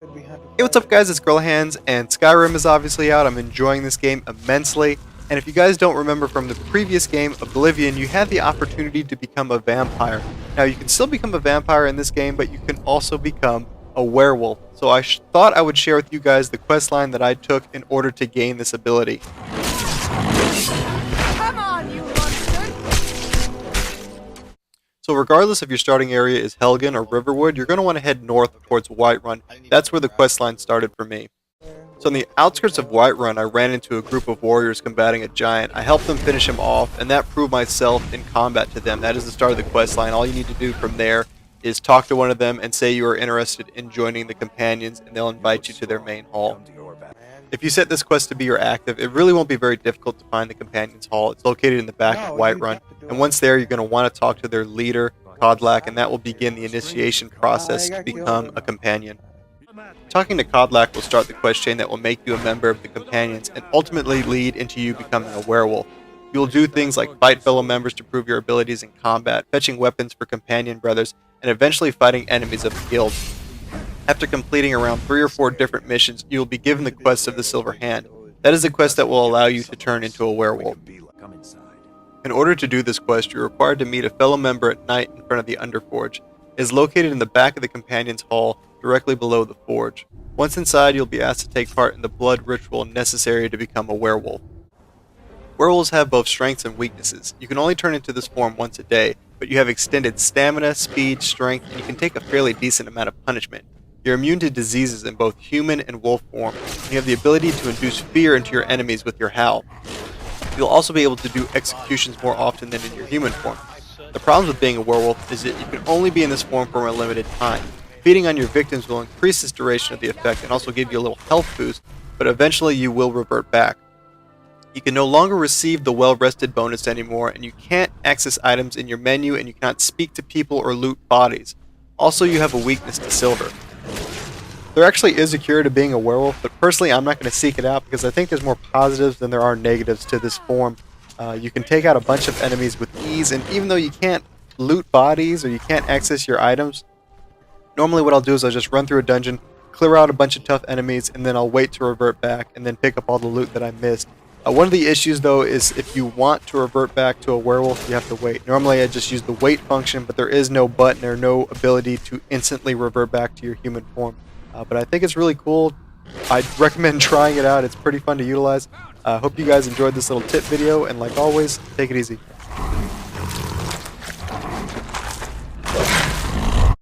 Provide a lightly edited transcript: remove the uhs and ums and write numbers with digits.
Hey, what's up guys, it's Girlhands, and Skyrim is obviously out. I'm enjoying this game immensely, and if you guys don't remember from the previous game, Oblivion, you had the opportunity to become a vampire. Now, you can still become a vampire in this game, but you can also become a werewolf. So I thought I would share with you guys the quest line that I took in order to gain this ability. Come on, you monster! So regardless if your starting area is Helgen or Riverwood, you're going to want to head north towards Whiterun. That's where the quest line started for me. So on the outskirts of Whiterun, I ran into a group of warriors combating a giant. I helped them finish him off, and that proved myself in combat to them. That is the start of the quest line. All you need to do from there is talk to one of them and say you are interested in joining the companions, and they'll invite you to their main hall. If you set this quest to be your active, it really won't be very difficult to find the companions hall. It's located in the back of Whiterun, and once there, you're going to want to talk to their leader, Kodlak, and that will begin the initiation process to become a companion. Talking to Kodlak will start the quest chain that will make you a member of the companions and ultimately lead into you becoming a werewolf. You will do things like fight fellow members to prove your abilities in combat, fetching weapons for companion brothers, and eventually fighting enemies of the guild. After completing around 3 or 4 different missions, you will be given the quest of the Silver Hand. That is the quest that will allow you to turn into a werewolf. In order to do this quest, you're required to meet a fellow member at night in front of the Underforge. It is located in the back of the Companion's Hall, directly below the forge. Once inside, you'll be asked to take part in the blood ritual necessary to become a werewolf. Werewolves have both strengths and weaknesses. You can only turn into this form once a day, but you have extended stamina, speed, strength, and you can take a fairly decent amount of punishment. You're immune to diseases in both human and wolf form, and you have the ability to induce fear into your enemies with your howl. You'll also be able to do executions more often than in your human form. The problem with being a werewolf is that you can only be in this form for a limited time. Feeding on your victims will increase this duration of the effect and also give you a little health boost, but eventually you will revert back. You can no longer receive the well-rested bonus anymore, and you can't access items in your menu, and you cannot speak to people or loot bodies. Also, you have a weakness to silver. There actually is a cure to being a werewolf, but personally I'm not going to seek it out because I think there's more positives than there are negatives to this form. You can take out a bunch of enemies with ease, and even though you can't loot bodies or you can't access your items, normally what I'll do is I'll just run through a dungeon, clear out a bunch of tough enemies, and then I'll wait to revert back and then pick up all the loot that I missed. One of the issues though is if you want to revert back to a werewolf, you have to wait. Normally I just use the wait function, but there is no button or no ability to instantly revert back to your human form. But I think it's really cool. I'd recommend trying it out. It's pretty fun to utilize. Hope you guys enjoyed this little tip video, and like always, take it easy.